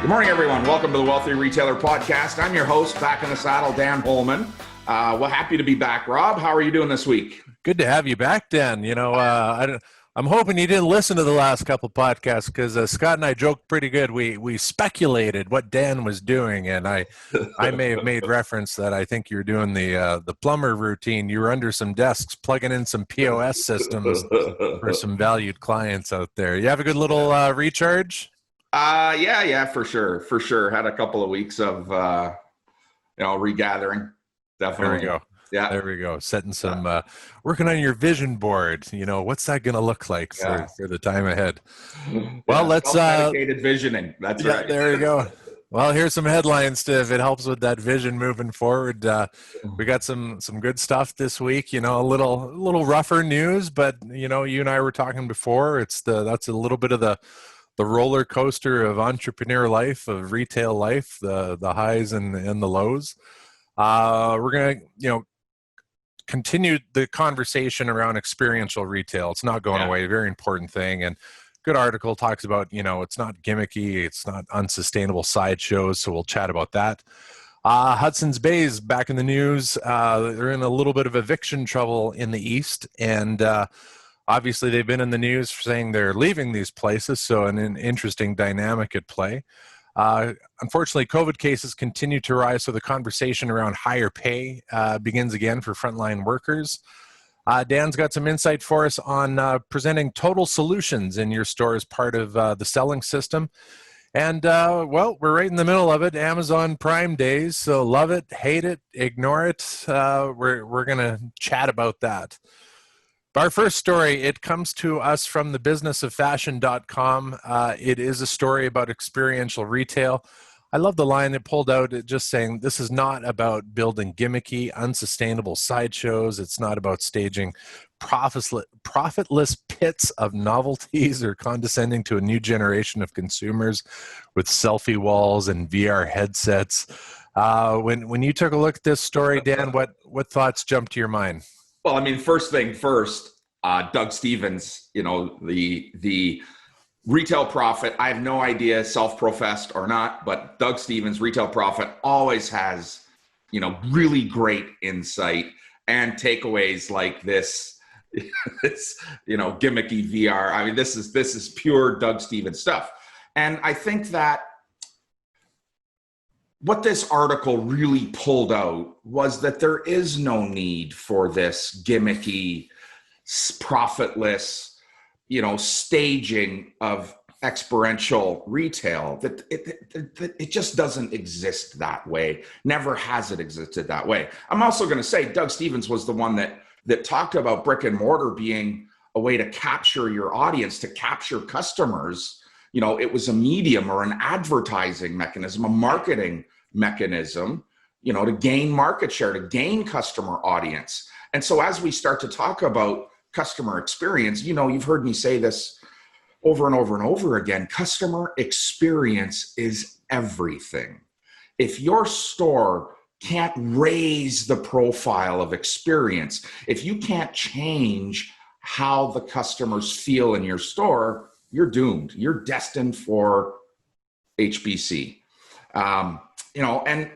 Good morning, everyone. Welcome to the Wealthy Retailer Podcast. I'm your host, back in the saddle, Dan Holman. Well, happy to be back. Rob, how are you doing this week? Good to have you back, Dan. I'm hoping you didn't listen to the last couple podcasts because Scott and I joked pretty good. We speculated what Dan was doing, and I may have made reference that I think you're doing the plumber routine. You were under some desks plugging in some POS systems for some valued clients out there. You have a good little recharge? Yeah, for sure. Had a couple of weeks of regathering. Definitely. There we go. Yeah, there we go. Setting some, working on your vision board. What's that going to look like for the time ahead? Well, let's dedicated visioning. That's right. There you go. Well, here's some headlines if it helps with that vision moving forward. We got some good stuff this week. A little rougher news, but you and I were talking before. That's a little bit of the roller coaster of entrepreneur life, of retail life, the highs and the lows. We're going to, continue the conversation around experiential retail. It's not going away. Very important thing. And good article talks about, it's not gimmicky. It's not unsustainable sideshows. So we'll chat about that. Hudsons Bay is back in the news. They're in a little bit of eviction trouble in the East. And, obviously, they've been in the news for saying they're leaving these places, so an interesting dynamic at play. Unfortunately, COVID cases continue to rise, so the conversation around higher pay begins again for frontline workers. Dan's got some insight for us on presenting total solutions in your store as part of the selling system. And, we're right in the middle of it, Amazon Prime Days, so love it, hate it, ignore it. We're going to chat about that. Our first story, it comes to us from thebusinessoffashion.com. It is a story about experiential retail. I love the line it pulled out, just saying this is not about building gimmicky, unsustainable sideshows. It's not about staging profitless pits of novelties or condescending to a new generation of consumers with selfie walls and VR headsets. When you took a look at this story, Dan, what thoughts jumped to your mind? Well, I mean, first thing first, Doug Stevens, the retail prophet, I have no idea, self-professed or not, but Doug Stevens, retail prophet, always has, really great insight and takeaways like this, gimmicky VR. I mean, this is pure Doug Stevens stuff. And I think that what this article really pulled out was that there is no need for this gimmicky, profitless, staging of experiential retail. That it just doesn't exist that way. Never has it existed that way. I'm also going to say Doug Stevens was the one that talked about brick and mortar being a way to capture your audience, to capture customers. It was a medium or an advertising mechanism, a marketing mechanism, to gain market share, to gain customer audience. And so as we start to talk about customer experience, you've heard me say this over and over and over again, customer experience is everything. If your store can't raise the profile of experience, if you can't change how the customers feel in your store, you're doomed. You're destined for HBC. And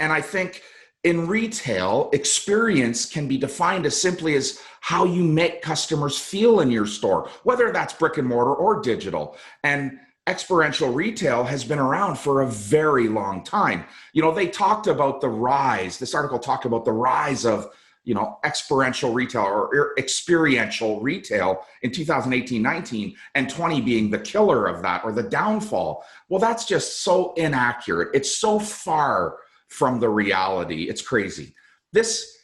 I think in retail, experience can be defined as simply as how you make customers feel in your store, whether that's brick and mortar or digital. And experiential retail has been around for a very long time. They talked about the rise, this article talked about the rise of experiential retail or experiential retail in 2018-19, and 20 being the killer of that or the downfall. Well, that's just so inaccurate. It's so far from the reality. It's crazy. This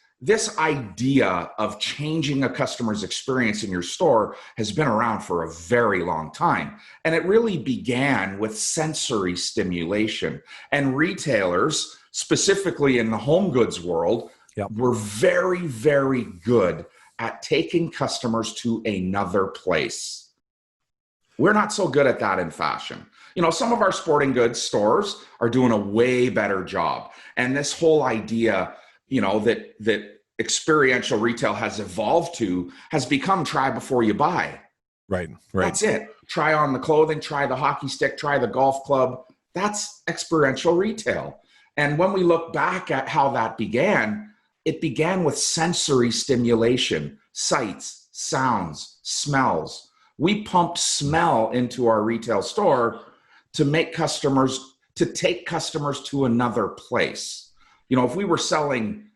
idea of changing a customer's experience in your store has been around for a very long time. And it really began with sensory stimulation. And retailers, specifically in the home goods world, were very, very good at taking customers to another place. We're not so good at that in fashion. Some of our sporting goods stores are doing a way better job. And this whole idea, that experiential retail has evolved to has become try before you buy. Right. That's it. Try on the clothing, try the hockey stick, try the golf club, That's experiential retail. And when we look back at how that began, it began with sensory stimulation, sights, sounds, smells. We pumped smell into our retail store to take customers to another place. If we were selling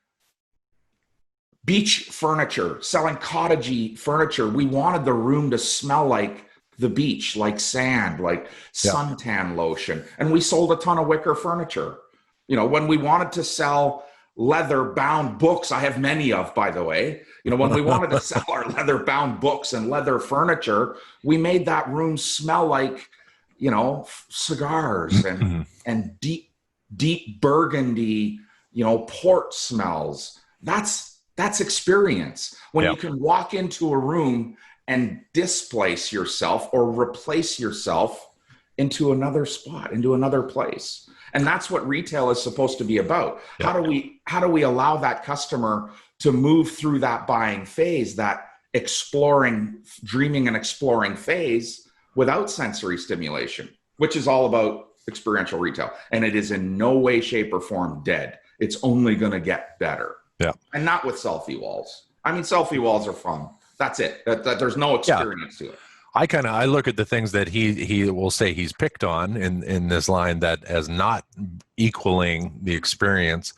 beach furniture, selling cottagey furniture, we wanted the room to smell like the beach, like sand, like suntan lotion. And we sold a ton of wicker furniture. When we wanted to sell leather bound books, I have many of, by the way, when we wanted to sell our leather bound books and leather furniture, we made that room smell like, cigars and deep burgundy, port smells. That's experience. When you can walk into a room and displace yourself or replace yourself into another spot, into another place. And that's what retail is supposed to be about. How do we allow that customer to move through that buying phase, that dreaming and exploring phase without sensory stimulation, which is all about experiential retail. And it is in no way, shape, or form dead. It's only going to get better. Yeah. And not with selfie walls. I mean, selfie walls are fun. That's it. There's no experience to it. I look at the things that he will say he's picked on in this line that as not equaling the experience.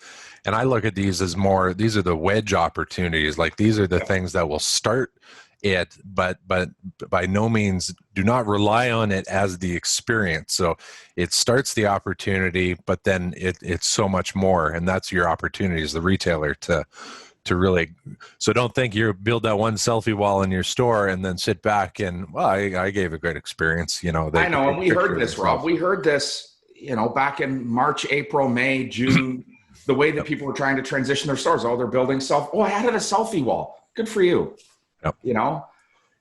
And I look at these as these are the wedge opportunities. Like these are the things that will start it, but by no means do not rely on it as the experience. So it starts the opportunity, but then it's so much more. And that's your opportunity as the retailer to really, so don't think you build that one selfie wall in your store and then sit back and, well, I gave a great experience. I know. And we heard this, Rob. We heard this, back in March, April, May, June, the way that people were trying to transition their stores. Oh, they're building I added a selfie wall. Good for you. Yep.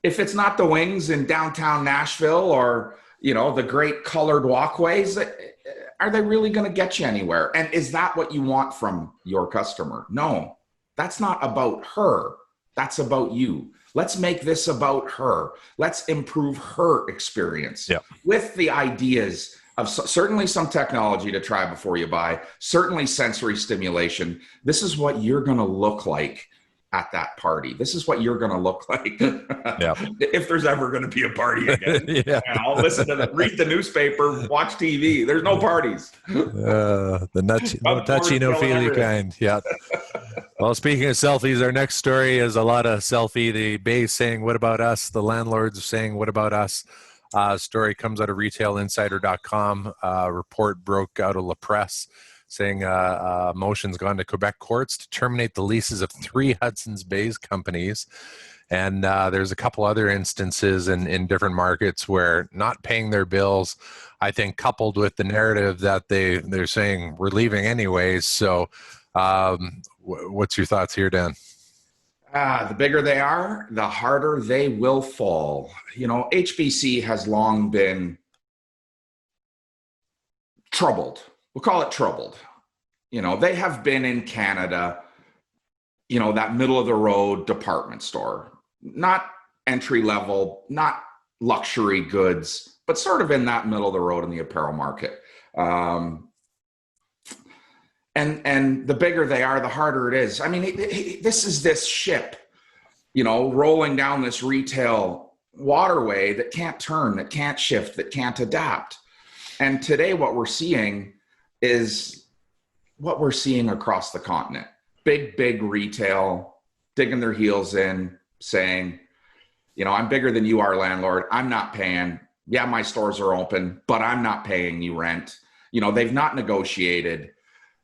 If it's not the wings in downtown Nashville or, the great colored walkways, are they really going to get you anywhere? And is that what you want from your customer? No. That's not about her. That's about you. Let's make this about her. Let's improve her experience with the ideas of certainly some technology to try before you buy, certainly sensory stimulation. This is what you're going to look like at that party. This is what you're going to look like if there's ever going to be a party again. And I'll listen to read the newspaper, watch TV. There's no parties. The no touchy, no feely kind. Yeah. Well, speaking of selfies, our next story is a lot of selfie. The Bay saying, what about us? The landlords saying, what about us? Story comes out of retailinsider.com. Report broke out of La Presse saying motion's gone to Quebec courts to terminate the leases of 3 Hudsons Bay companies. And there's a couple other instances in different markets where not paying their bills, I think, coupled with the narrative that they're saying we're leaving anyways. So what's your thoughts here, Dan? The bigger they are, the harder they will fall. HBC has long been troubled. We'll call it troubled. They have been in Canada, that middle of the road department store, not entry level, not luxury goods, but sort of in that middle of the road in the apparel market. And the bigger they are, the harder it is. I mean, this is this ship, rolling down this retail waterway that can't turn, that can't shift, that can't adapt. And today what we're seeing is what we're seeing across the continent. Big retail digging their heels in, saying, I'm bigger than you are, landlord. I'm not paying. Yeah, my stores are open, but I'm not paying you rent. They've not negotiated.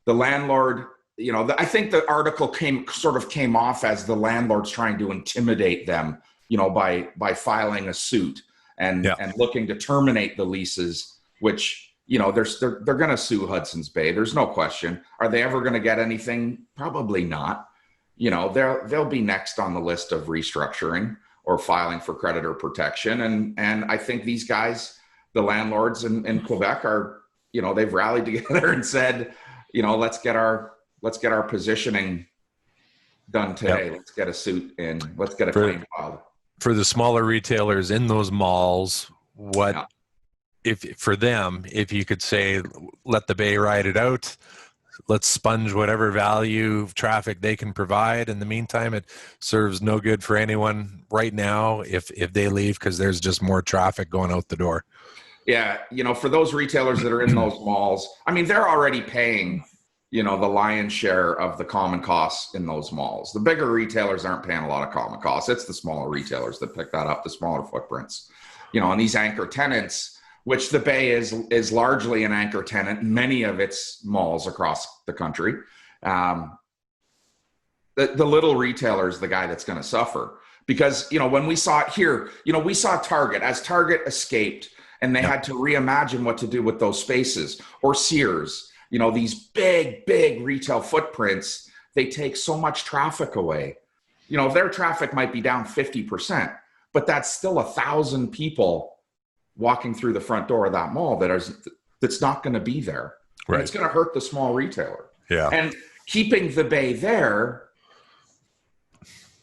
The landlord, I think the article came off as the landlord's trying to intimidate them, by filing a suit and looking to terminate the leases, which, they're going to sue Hudsons Bay. There's no question. Are they ever going to get anything? Probably not. They'll be next on the list of restructuring or filing for creditor protection. And I think these guys, the landlords in Quebec are, they've rallied together and said, let's get our positioning done today. Let's get a suit in. Let's get a claim filed. For the smaller retailers in those malls, what if for them, if you could say, let the Bay ride it out, let's sponge whatever value traffic they can provide. In the meantime, it serves no good for anyone right now if they leave, because there's just more traffic going out the door. Yeah, for those retailers that are in those malls, I mean, they're already paying, the lion's share of the common costs in those malls. The bigger retailers aren't paying a lot of common costs. It's the smaller retailers that pick that up, the smaller footprints. And these anchor tenants, which the Bay is largely an anchor tenant in many of its malls across the country. The little retailer is the guy that's going to suffer, because, when we saw it here, we saw Target as Target escaped and they had to reimagine what to do with those spaces, or Sears, these big retail footprints, they take so much traffic away. Their traffic might be down 50%, but that's still 1,000 people walking through the front door of that mall that's not going to be there. Right. And it's going to hurt the small retailer. Yeah. And keeping the Bay there,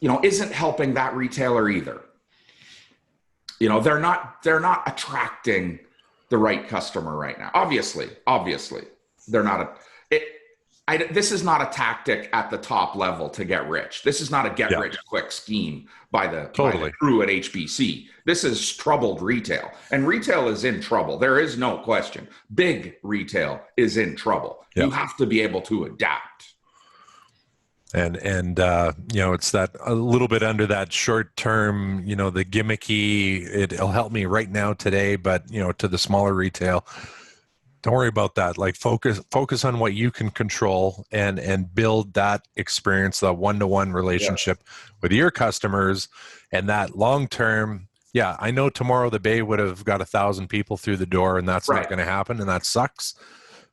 isn't helping that retailer either. They're not attracting the right customer right now. Obviously, they're not. This is not a tactic at the top level to get rich. This is not a get rich quick scheme by the crew at HBC. This is troubled retail, and retail is in trouble. There is no question. Big retail is in trouble. Yep. You have to be able to adapt. And it's that a little bit under that short term, the gimmicky, it'll help me right now today, but to the smaller retail, don't worry about that. Like focus on what you can control and build that experience, that one-to-one relationship with your customers, and that long term. Yeah, I know tomorrow the Bay would have got 1,000 people through the door, and that's not going to happen, and that sucks.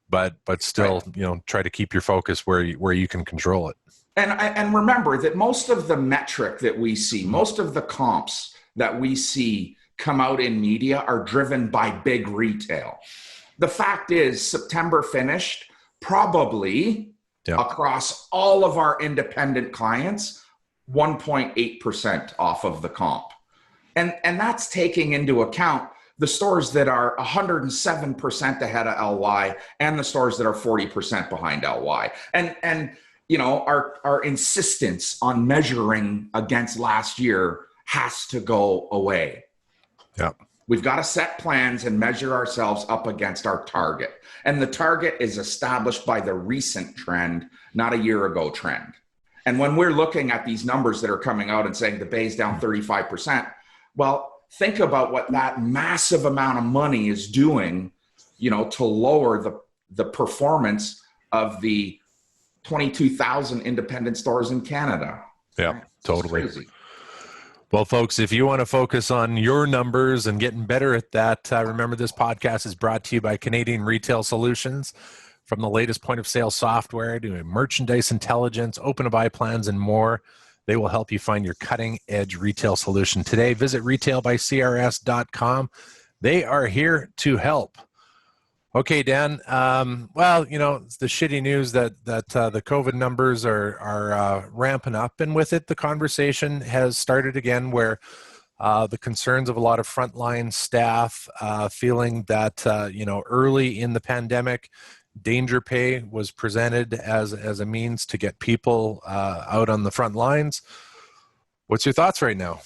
But still, try to keep your focus where you can control it. And remember that most of the metric that we see, most of the comps that we see come out in media are driven by big retail. The fact is, September finished probably across all of our independent clients, 1.8% off of the comp. And that's taking into account the stores that are 107% ahead of LY and the stores that are 40% behind LY. And our insistence on measuring against last year has to go away. Yeah. We've got to set plans and measure ourselves up against our target. And the target is established by the recent trend, not a year ago trend. And when we're looking at these numbers that are coming out and saying the Bay's down 35%, well, think about what that massive amount of money is doing, to lower the performance of the 22,000 independent stores in Canada. Yeah, right? Totally. Crazy. Well, folks, if you want to focus on your numbers and getting better at that, remember this podcast is brought to you by Canadian Retail Solutions. From the latest point of sale software to merchandise intelligence, open to buy plans, and more, they will help you find your cutting edge retail solution today. Visit retailbycrs.com. They are here to help. Okay, Dan. It's the shitty news that the COVID numbers are ramping up, and with it, the conversation has started again, where the concerns of a lot of frontline staff feeling that early in the pandemic, danger pay was presented as a means to get people out on the front lines. What's your thoughts right now?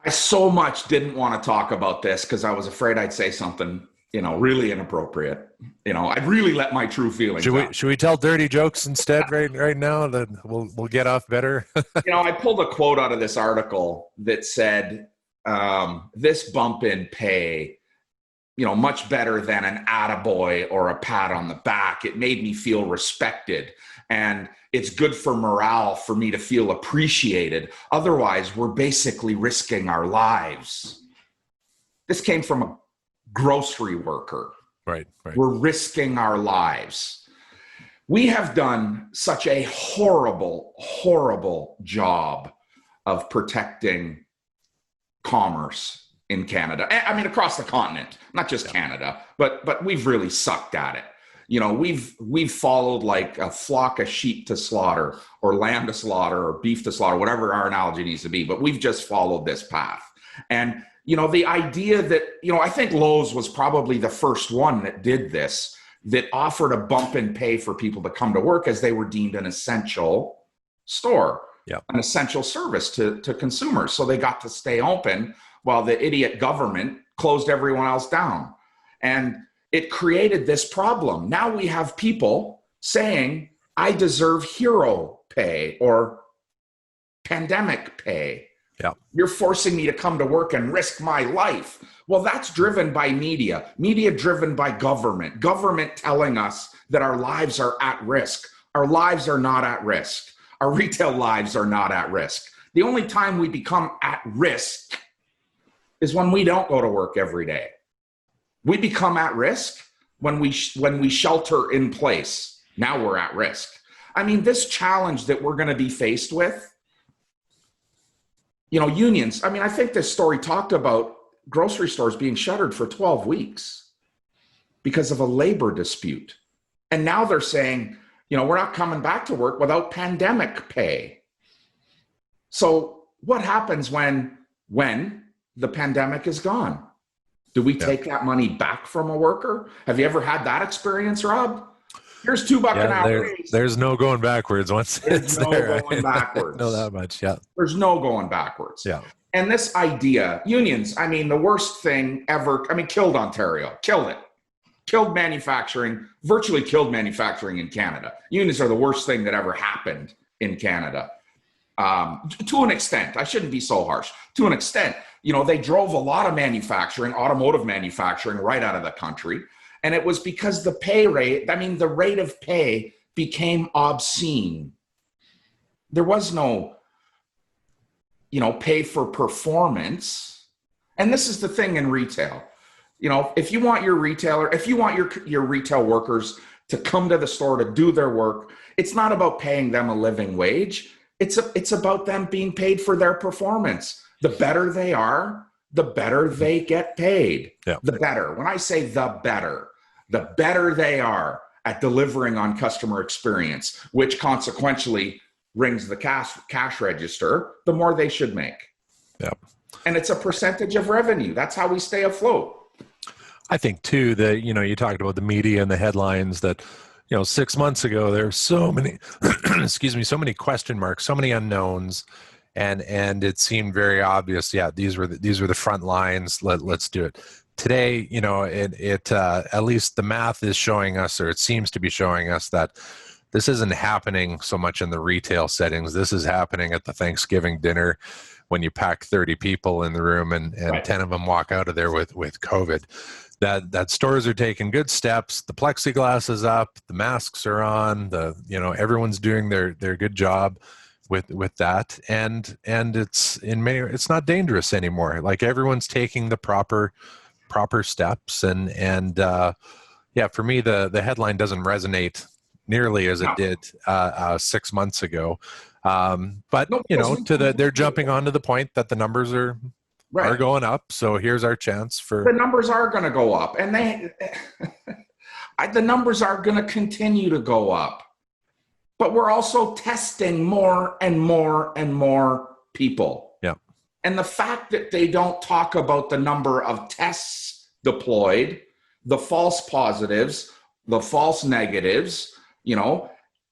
I so much didn't want to talk about this because I was afraid I'd say something, really inappropriate. I'd really let my true feelings out. Should we tell dirty jokes instead right now? That we'll get off better. I pulled a quote out of this article that said, this bump in pay, much better than an attaboy or a pat on the back. It made me feel respected. And it's good for morale for me to feel appreciated. Otherwise, we're basically risking our lives. This came from a grocery worker. Right. We're risking our lives. We have done such a horrible, horrible job of protecting commerce in Canada. I mean, across the continent, not just Canada, but we've really sucked at it. We've followed like a flock of sheep to slaughter, or lamb to slaughter, or beef to slaughter, whatever our analogy needs to be, but we've just followed this path. And The idea that, I think Lowe's was probably the first one that did this, that offered a bump in pay for people to come to work as they were deemed an essential store, an essential service to consumers. So they got to stay open while the idiot government closed everyone else down. And it created this problem. Now we have people saying, I deserve hero pay or pandemic pay. Yeah. You're forcing me to come to work and risk my life. Well, that's driven by media driven by government telling us that our lives are at risk. Our lives are not at risk. Our retail lives are not at risk. The only time we become at risk is when we don't go to work every day. We become at risk when we shelter in place. Now we're at risk. I mean, this challenge that we're going to be faced with, unions. I mean, I think this story talked about grocery stores being shuttered for 12 weeks because of a labor dispute. And now they're saying, we're not coming back to work without pandemic pay. So what happens when the pandemic is gone? Do we take that money back from a worker? Have you ever had that experience, Rob? Here's $2 an hour. There's no going backwards once it's there. There's no going backwards. Know that much, yeah. There's no going backwards. Yeah. And this idea, unions, I mean, the worst thing ever, killed Ontario, killed it. Killed manufacturing, virtually killed manufacturing in Canada. Unions are the worst thing that ever happened in Canada. To an extent, I shouldn't be so harsh. To an extent, they drove a lot of manufacturing, automotive manufacturing right out of the country. And it was because the pay rate, the rate of pay became obscene. There was no, pay for performance. And this is the thing in retail. If you want your retail workers to come to the store to do their work, it's not about paying them a living wage. It's about them being paid for their performance. The better they are, the better they get paid. Yeah. The better. When I say the better they are at delivering on customer experience, which consequentially rings the cash register, the more they should make. Yeah. And it's a percentage of revenue. That's how we stay afloat. I think too that, you talked about the media and the headlines that, 6 months ago, there were so many, so many question marks, so many unknowns. And it seemed very obvious. Yeah, these were the front lines. Let's do it. Today, it at least the math is showing us, or it seems to be showing us, that this isn't happening so much in the retail settings. This is happening at the Thanksgiving dinner when you pack 30 people in the room and right. 10 of them walk out of there with COVID. That stores are taking good steps. The plexiglass is up. The masks are on. Everyone's doing their good job with that, and it's not dangerous anymore. Like, everyone's taking the proper steps, and for me the headline doesn't resonate nearly as it did 6 months ago. But they're jumping onto the point that the numbers are going up. So here's our chance for the numbers are going to go up, and the numbers are going to continue to go up. But we're also testing more and more and more people. Yeah. And the fact that they don't talk about the number of tests deployed, the false positives, the false negatives,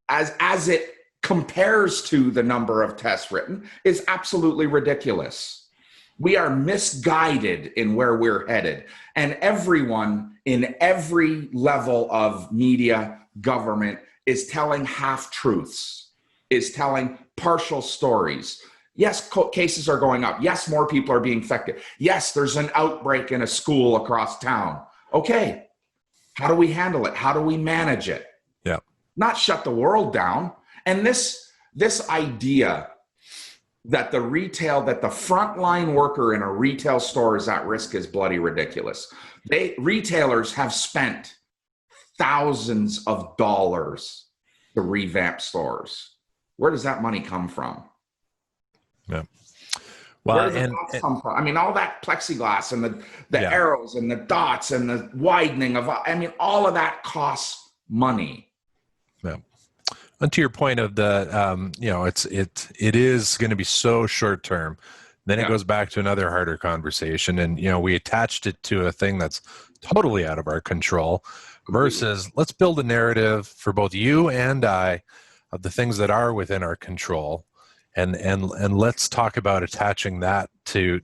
as it compares to the number of tests written, is absolutely ridiculous. We are misguided in where we're headed. And everyone in every level of media, government, is telling half-truths, is telling partial stories. Yes, cases are going up. Yes, more people are being infected. Yes, there's an outbreak in a school across town. Okay, how do we handle it? How do we manage it? Yeah. Not shut the world down. And this idea that the frontline worker in a retail store is at risk is bloody ridiculous. Retailers have spent thousands of dollars to revamp stores. Where does that money come from? Yeah. Well, come from? All that plexiglass and the arrows and the dots and the widening of, all of that costs money. Yeah. And to your point of the, it is going to be so short term Then it Yeah. goes back to another harder conversation. And, we attached it to a thing that's totally out of our control Completely. versus let's build a narrative for both you and I of the things that are within our control. And let's talk about attaching that to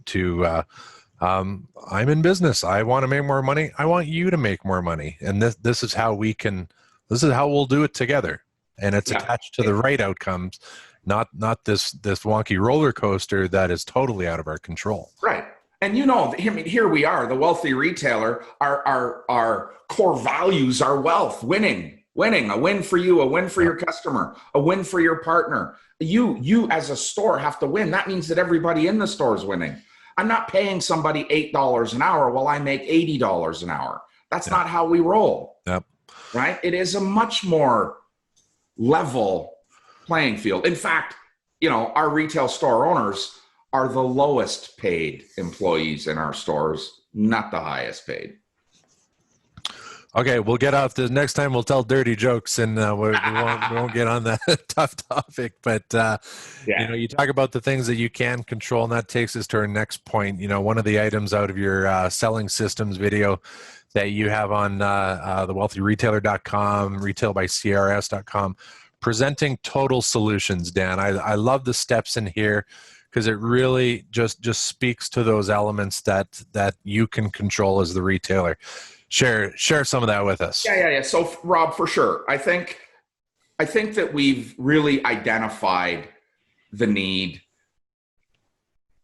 I'm in business. I want to make more money. I want you to make more money. And this is how this is how we'll do it together. And it's Yeah. attached to the right outcomes, not this wonky roller coaster that is totally out of our control. Right. And I mean, here we are, the wealthy retailer, our core values are wealth, winning, a win for you, a win for your customer, a win for your partner. You as a store have to win. That means that everybody in the store is winning. I'm not paying somebody $8 an hour while I make $80 an hour. That's not how we roll. Yep. Right? It is a much more level playing field. In fact, our retail store owners are the lowest paid employees in our stores, not the highest paid. Okay, we'll get off this. Next time we'll tell dirty jokes and we won't get on that tough topic. But, you talk about the things that you can control, and that takes us to our next point. One of the items out of your selling systems video that you have on thewealthyretailer.com, retailbycrs.com, presenting total solutions, Dan. I love the steps in here because it really just speaks to those elements that you can control as the retailer. Share some of that with us. Yeah. So, Rob, for sure, I think that we've really identified the need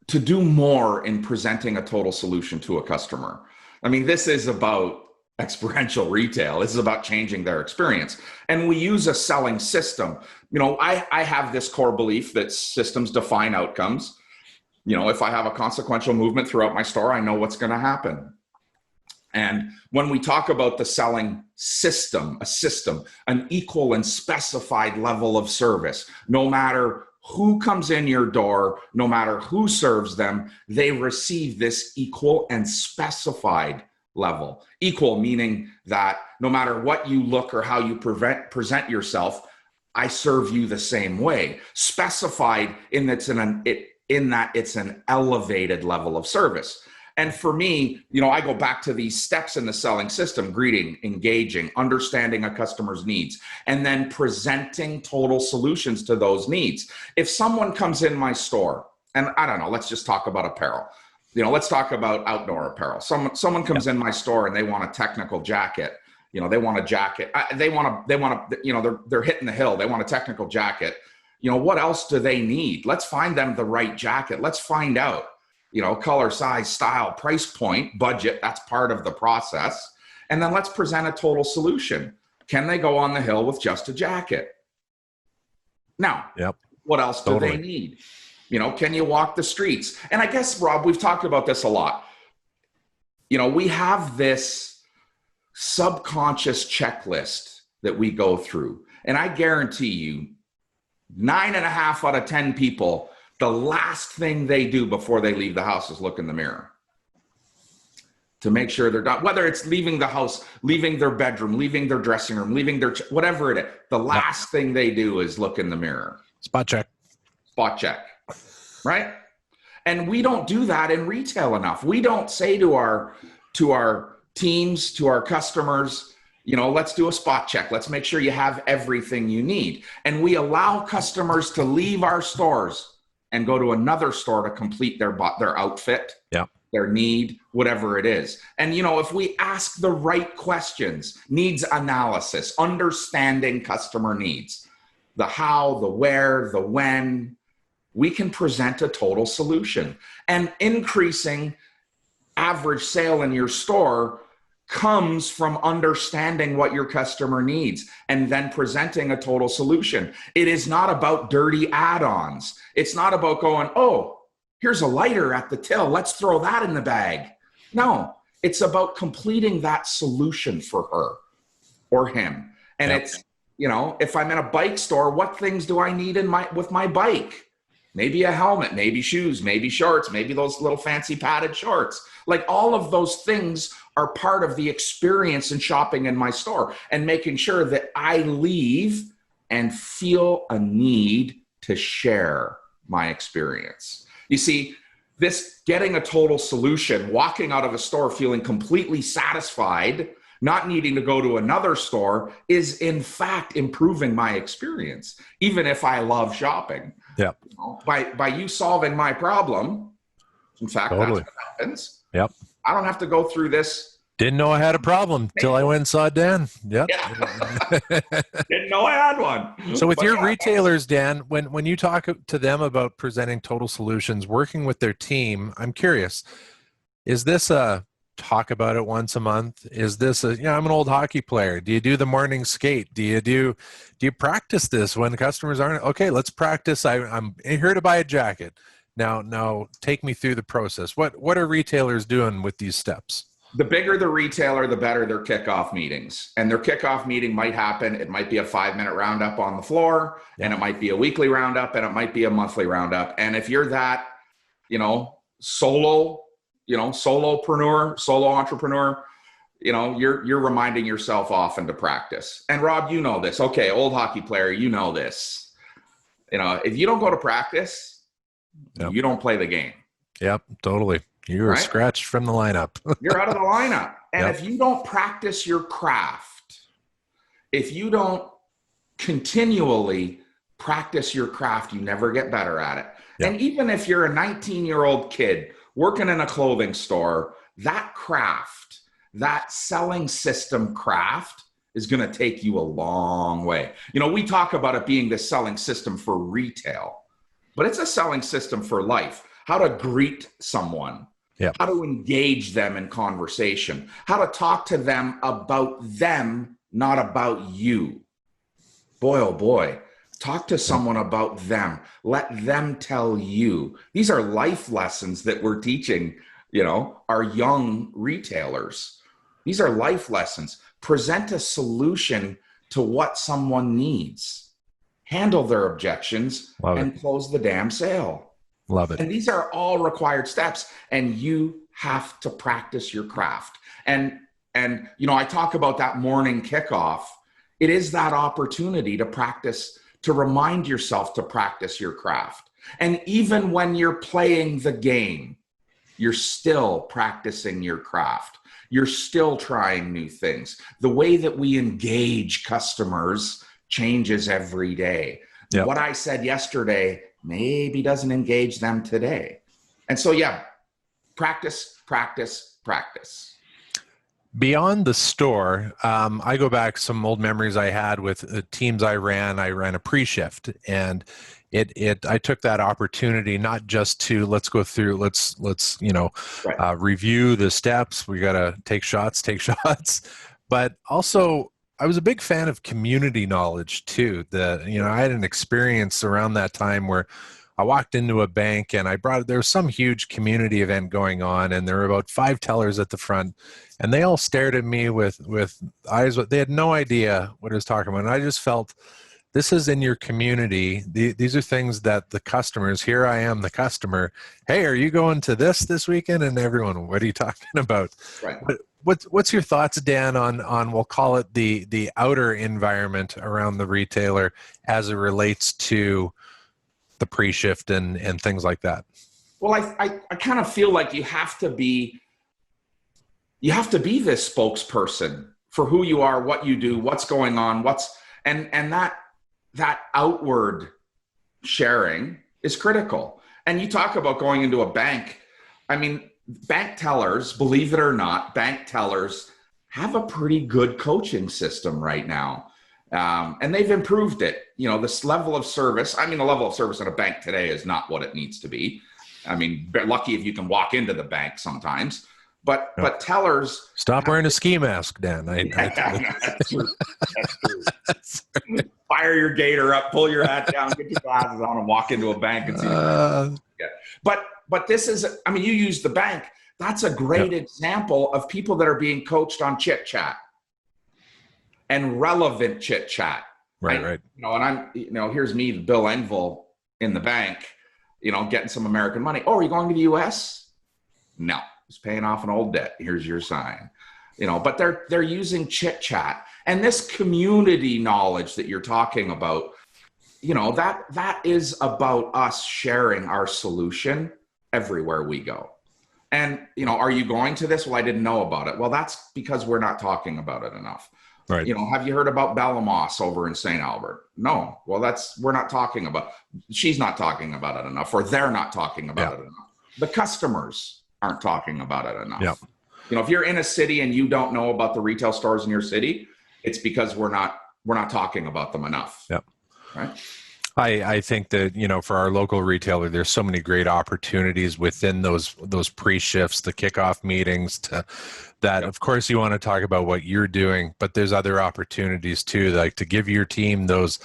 to do more in presenting a total solution to a customer. I mean, this is about experiential retail. This is about changing their experience. And we use a selling system. I have this core belief that systems define outcomes. If I have a consequential movement throughout my store, I know what's going to happen. And when we talk about the selling system, an equal and specified level of service, no matter who comes in your door, no matter who serves them, they receive this equal and specified level. Equal meaning that no matter what you look or how you present yourself, I serve you the same way. Specified in that it's an elevated level of service. And for me, I go back to these steps in the selling system: greeting, engaging, understanding a customer's needs, and then presenting total solutions to those needs. If someone comes in my store, and I don't know, let's just talk about apparel. Let's talk about outdoor apparel. Someone comes in my store and they want a technical jacket. They want a jacket. They're hitting the hill. They want a technical jacket. What else do they need? Let's find them the right jacket. Let's find out. Color, size, style, price point, budget, that's part of the process. And then let's present a total solution. Can they go on the hill with just a jacket? Now, what else do they need? Can you walk the streets? And I guess, Rob, we've talked about this a lot. We have this subconscious checklist that we go through. And I guarantee you, 9.5 out of 10 people, the last thing they do before they leave the house is look in the mirror to make sure they're done. Whether it's leaving the house, leaving their bedroom, leaving their dressing room, leaving their, whatever it is, the last thing they do is look in the mirror. Spot check. Right? And we don't do that in retail enough. We don't say to our teams, to our customers, let's do a spot check. Let's make sure you have everything you need. And we allow customers to leave our stores and go to another store to complete their outfit, their need, whatever it is. And, if we ask the right questions, needs analysis, understanding customer needs, the how, the where, the when, we can present a total solution. And increasing average sale in your store comes from understanding what your customer needs and then presenting a total solution. It is not about dirty add-ons. It's not about going, oh, here's a lighter at the till, let's throw that in the bag. No, it's about completing that solution for her or him. And it's, if I'm in a bike store, what things do I need with my bike? Maybe a helmet, maybe shoes, maybe shorts, maybe those little fancy padded shorts. Like, all of those things are part of the experience in shopping in my store and making sure that I leave and feel a need to share my experience. You see, this getting a total solution, walking out of a store feeling completely satisfied, not needing to go to another store, is in fact improving my experience, even if I love shopping. Yep. By you solving my problem, in fact, Totally. that's what happens. Yep. I don't have to go through this. Didn't know I had a problem till I went and saw Dan. Yep. Yeah. Didn't know I had one. So with your retailers, Dan, when you talk to them about presenting total solutions, working with their team, I'm curious, is this a talk about it once a month? Is this a, I'm an old hockey player. Do you do the morning skate? Do you practice this when customers aren't, okay, let's practice. I'm here to buy a jacket. Now take me through the process. What are retailers doing with these steps? The bigger the retailer, the better their kickoff meetings. And their kickoff meeting might happen. It might be a 5-minute roundup on the floor, and it might be a weekly roundup, and it might be a monthly roundup. And if you're that, solopreneur, solo entrepreneur, you're reminding yourself often to practice. And Rob, you know this. Okay, old hockey player, you know this. If you don't go to practice, you don't play the game. Yep, totally. You were scratched from the lineup. You're out of the lineup. And if you don't practice your craft, if you don't continually practice your craft, you never get better at it. Yep. And even if you're a 19-year-old kid working in a clothing store, that craft, that selling system craft is going to take you a long way. We talk about it being the selling system for retail, but it's a selling system for life. How to greet someone. Yep. How to engage them in conversation, how to talk to them about them, not about you. Boy, oh boy, talk to someone about them. Let them tell you. These are life lessons that we're teaching, our young retailers. These are life lessons. Present a solution to what someone needs. Handle their objections and close the damn sale. Love it. And these are all required steps, and you have to practice your craft. And I talk about that morning kickoff. It is that opportunity to practice, to remind yourself to practice your craft. And even when you're playing the game, you're still practicing your craft. You're still trying new things. The way that we engage customers changes every day. Yep. What I said yesterday maybe doesn't engage them today. And so, practice, practice, practice. Beyond the store, I go back some old memories I had with teams I ran. I ran a pre-shift, and I took that opportunity not just to let's go through, let's review the steps. We got to take shots, but also I was a big fan of community knowledge too. I had an experience around that time where I walked into a bank and there was some huge community event going on, and there were about 5 tellers at the front, and they all stared at me with eyes. They had no idea what I was talking about. And I just felt, this is in your community. These are things that the customers, here I am, the customer, hey, are you going to this weekend? And everyone, what are you talking about? Right. What's your thoughts, Dan, on we'll call it the outer environment around the retailer as it relates to the pre-shift and things like that? Well, I kind of feel like you have to be this spokesperson for who you are, what you do, what's going on, and that outward sharing is critical. And you talk about going into a bank. I mean, bank tellers, believe it or not, bank tellers have a pretty good coaching system right now. And they've improved it. This level of service, the level of service in a bank today is not what it needs to be. Lucky if you can walk into the bank sometimes. But tellers... Stop wearing a ski mask, Dan. That's true. That's true. Fire your gator up, pull your hat down, get your glasses on, and walk into a bank and see. But this is, you use the bank. That's a great example of people that are being coached on chit chat and relevant chit chat. Right. And here's me, Bill Engvall in the bank, getting some American money. Oh, are you going to the US? No, he's paying off an old debt. Here's your sign. But they're using chit chat, and this community knowledge that you're talking about, that is about us sharing our solution everywhere we go. And, you know, are you going to this? Well, I didn't know about it. Well, that's because we're not talking about it enough. Right. You know, have you heard about Bellamos over in St. Albert? No. Well, we're not talking about, she's not talking about it enough, or they're not talking about it enough. The customers aren't talking about it enough. Yeah. You know, if you're in a city and you don't know about the retail stores in your city, it's because we're not talking about them enough. Yeah. Right. I think that, you know, for our local retailer, there's so many great opportunities within those pre-shifts, the kickoff meetings, that of course you want to talk about what you're doing, but there's other opportunities too, like to give your team those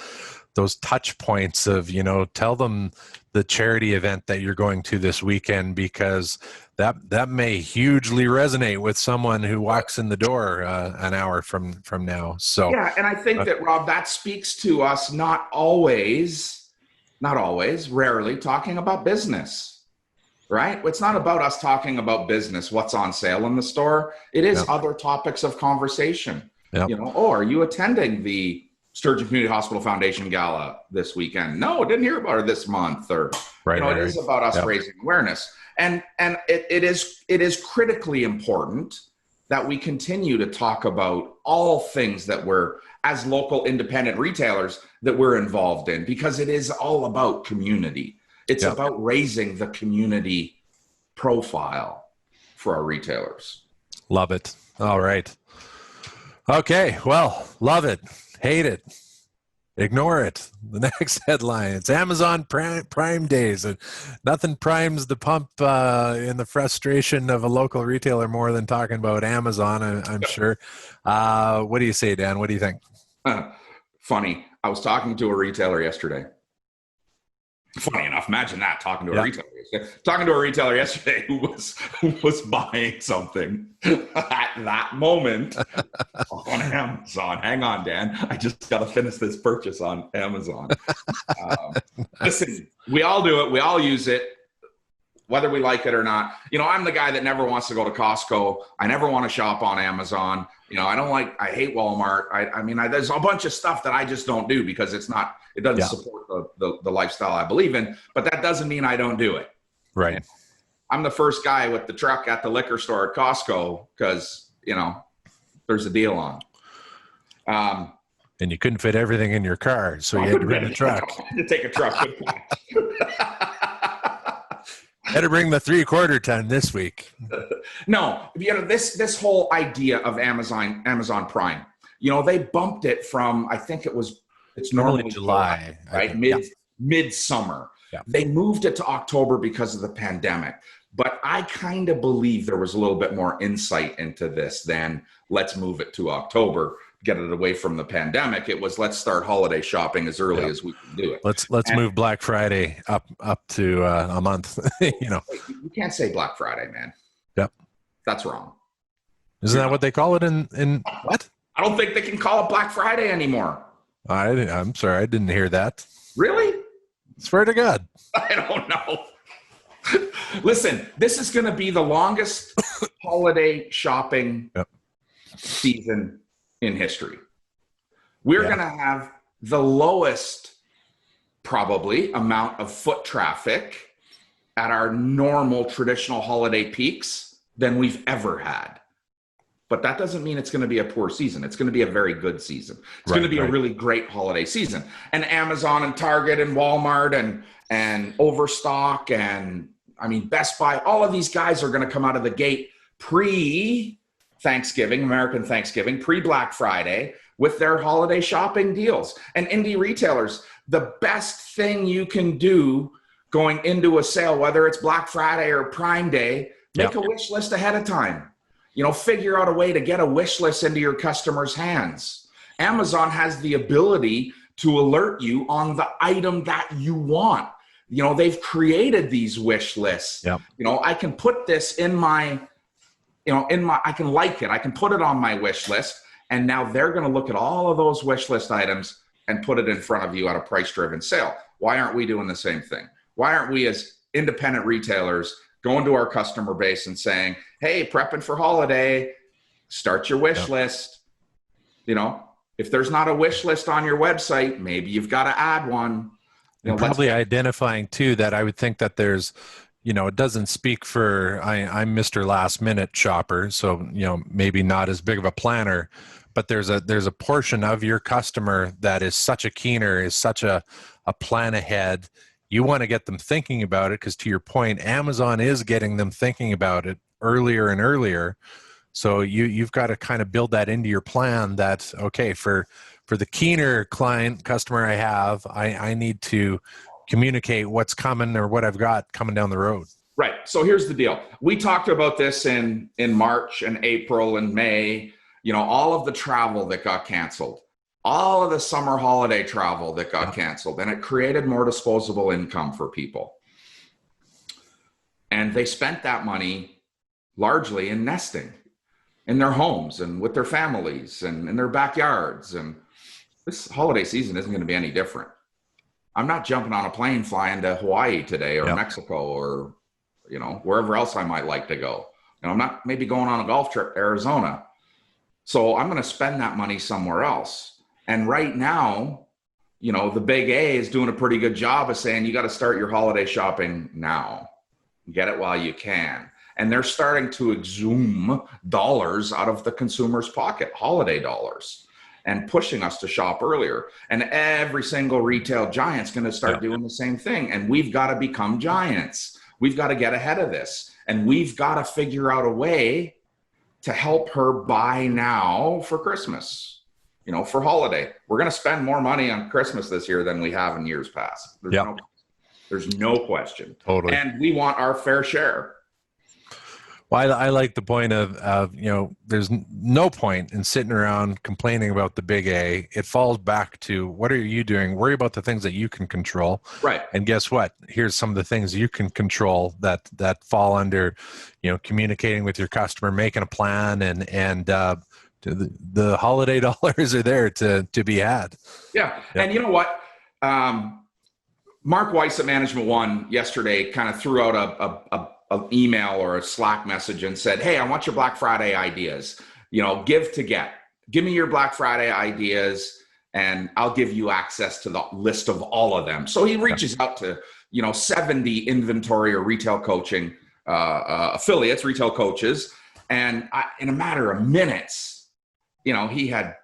touch points of, you know, tell them the charity event that you're going to this weekend, because that may hugely resonate with someone who walks in the door an hour from now. So yeah, and I think that, Rob, that speaks to us not always, rarely talking about business, right? It's not about us talking about business, what's on sale in the store. It is other topics of conversation. You know, are you attending the Sturgeon Community Hospital Foundation Gala this weekend? No, didn't hear about it this month. Or, it is about us raising awareness. And it is critically important that we continue to talk about all things that we're, as local independent retailers, that we're involved in, because it is all about community. It's about raising the community profile for our retailers. Love it. All right. Okay. Well, love it. Hate it. Ignore it. The next headline, it's Amazon Prime Days. And nothing primes the pump in the frustration of a local retailer more than talking about Amazon, I'm sure. What do you say, Dan? What do you think? Funny. I was talking to a retailer yesterday. Funny enough, imagine that, talking to a retailer yesterday who was buying something at that moment on Amazon. Hang on, Dan. I just got to finish this purchase on Amazon. Listen, we all do it. We all use it, whether we like it or not. You know, I'm the guy that never wants to go to Costco. I never want to shop on Amazon. You know, I hate Walmart. I mean, there's a bunch of stuff that I just don't do because it doesn't support the lifestyle I believe in, but that doesn't mean I don't do it. Right. And I'm the first guy with the truck at the liquor store at Costco because, you know, there's a deal on. And you couldn't fit everything in your car, so you had to bring the truck. I had to take a truck with me. Had to bring the 3/4 ton this week. No, you know, this whole idea of Amazon Prime, you know, they bumped it from, I think it's normally July, right? Midsummer. Yeah. They moved it to October because of the pandemic. But I kind of believe there was a little bit more insight into this than let's move it to October, get it away from the pandemic. It was let's start holiday shopping as early as we can do it. Let's move Black Friday up to a month. You know, you can't say Black Friday, man. Yep, that's wrong. Isn't that what they call it in what? I don't think they can call it Black Friday anymore. I'm sorry, I didn't hear that. Really? Swear to God. I don't know. Listen, this is going to be the longest holiday shopping season in history. We're going to have the lowest probably amount of foot traffic at our normal traditional holiday peaks than we've ever had. But that doesn't mean it's going to be a poor season. It's going to be a very good season. It's going to be a really great holiday season. And Amazon and Target and Walmart and Overstock and, I mean, Best Buy, all of these guys are going to come out of the gate pre-Thanksgiving, American Thanksgiving, pre-Black Friday with their holiday shopping deals. And indie retailers, the best thing you can do going into a sale, whether it's Black Friday or Prime Day, make a wish list ahead of time. You know, figure out a way to get a wish list into your customers' hands. Amazon has the ability to alert you on the item that you want. You know, they've created these wish lists. Yep. You know, I can put this in my, I can like it. I can put it on my wish list. And now they're going to look at all of those wish list items and put it in front of you at a price-driven sale. Why aren't we doing the same thing? Why aren't we as independent retailers going to our customer base and saying, hey, prepping for holiday, start your wish list. You know, if there's not a wish list on your website, maybe you've got to add one. And probably identifying too that I would think that there's it doesn't speak for, I'm Mr. Last Minute shopper, so, maybe not as big of a planner, but there's a portion of your customer that is such a keener, is such a plan ahead. You want to get them thinking about it because, to your point, Amazon is getting them thinking about it earlier and earlier. So you've got to kind of build that into your plan that, okay, for the keener customer I have, I need to communicate what's coming or what I've got coming down the road. Right. So here's the deal. We talked about this in March and April and May, all of the travel that got canceled, all of the summer holiday travel that got canceled, and it created more disposable income for people. And they spent that money largely in nesting in their homes and with their families and in their backyards. And this holiday season isn't going to be any different. I'm not jumping on a plane flying to Hawaii today or Mexico or, wherever else I might like to go. I'm not maybe going on a golf trip to Arizona. So I'm going to spend that money somewhere else. And right now, the Big A is doing a pretty good job of saying you got to start your holiday shopping now. Get it while you can. And they're starting to exhume dollars out of the consumer's pocket, holiday dollars, and pushing us to shop earlier. And every single retail giant's going to start doing the same thing. And we've got to become giants. We've got to get ahead of this. And we've got to figure out a way to help her buy now for Christmas, for holiday. We're going to spend more money on Christmas this year than we have in years past. There's no question. Totally. And we want our fair share. Well, I like the point of there's no point in sitting around complaining about the Big A. It falls back to, what are you doing? Worry about the things that you can control. Right. And guess what? Here's some of the things you can control that fall under, communicating with your customer, making a plan, and the holiday dollars are there to be had. Yeah. And you know what? Mark Weiss at Management One yesterday kind of threw out an email or a Slack message and said, hey, I want your Black Friday ideas, give to get. Give me your Black Friday ideas and I'll give you access to the list of all of them. So he reaches out to, 70 inventory or retail coaching affiliates, retail coaches. And in a matter of minutes, he had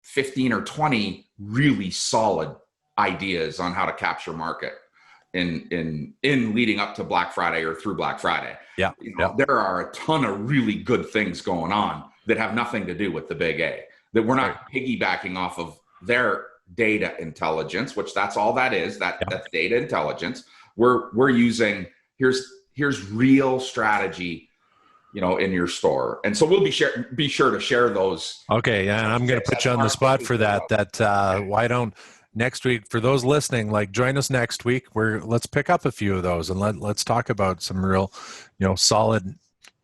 15 or 20 really solid ideas on how to capture market in leading up to Black Friday or through Black Friday. There are a ton of really good things going on that have nothing to do with the Big A, that we're not piggybacking off of their data intelligence, which that's all that is, that's data intelligence. We're using, here's real strategy, in your store. And so we'll be sure to share those. Okay. Yeah. And I'm going to put you on the spot for that, why don't next week, for those listening, join us next week. Let's pick up a few of those and let's talk about some real, solid,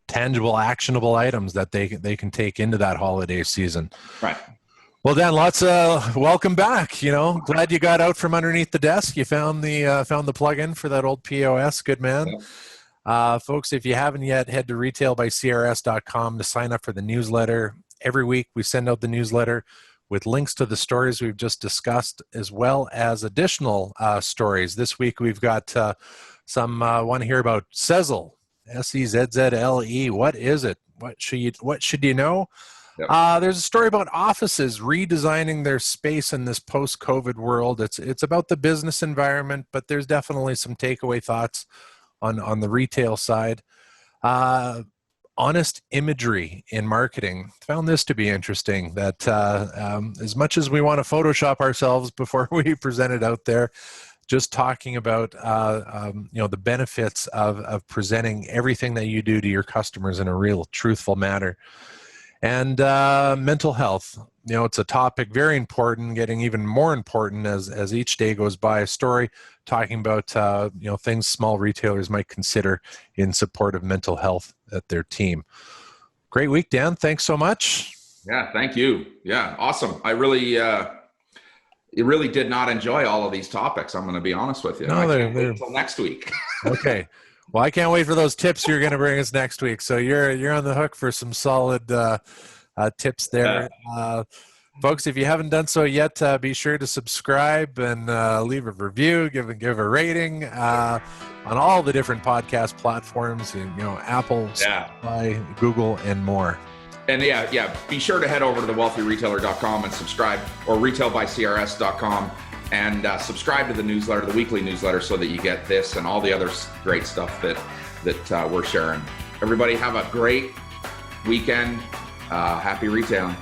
tangible, actionable items that they can take into that holiday season. Right. Well, Dan, welcome back. Glad you got out from underneath the desk. You found the plug-in for that old POS. Good man. Yeah. Folks, if you haven't yet, head to retailbycrs.com to sign up for the newsletter. Every week we send out the newsletter with links to the stories we've just discussed, as well as additional stories. This week we've got some one here about Sezzle, Sezzle. What is it? What should you know? Yep. There's a story about offices redesigning their space in this post-COVID world. It's about the business environment, but there's definitely some takeaway thoughts on the retail side. Honest imagery in marketing. Found this to be interesting, that as much as we want to Photoshop ourselves before we present it out there, just talking about the benefits of presenting everything that you do to your customers in a real truthful manner. And mental health. It's a topic very important, getting even more important as each day goes by. A story talking about things small retailers might consider in support of mental health at their team. Great week, Dan. Thanks so much. Yeah, thank you. Yeah, awesome. I really did not enjoy all of these topics. I'm going to be honest with you. No, they're until next week. Okay. Well, I can't wait for those tips you're going to bring us next week. So you're on the hook for some solid tips there. Folks, if you haven't done so yet, be sure to subscribe and leave a review, give a rating on all the different podcast platforms, Apple, Spotify, Google, and more. And be sure to head over to thewealthyretailer.com and subscribe, or retailbycrs.com, and subscribe to the newsletter, the weekly newsletter, so that you get this and all the other great stuff that we're sharing. Everybody have a great weekend. Happy retailing.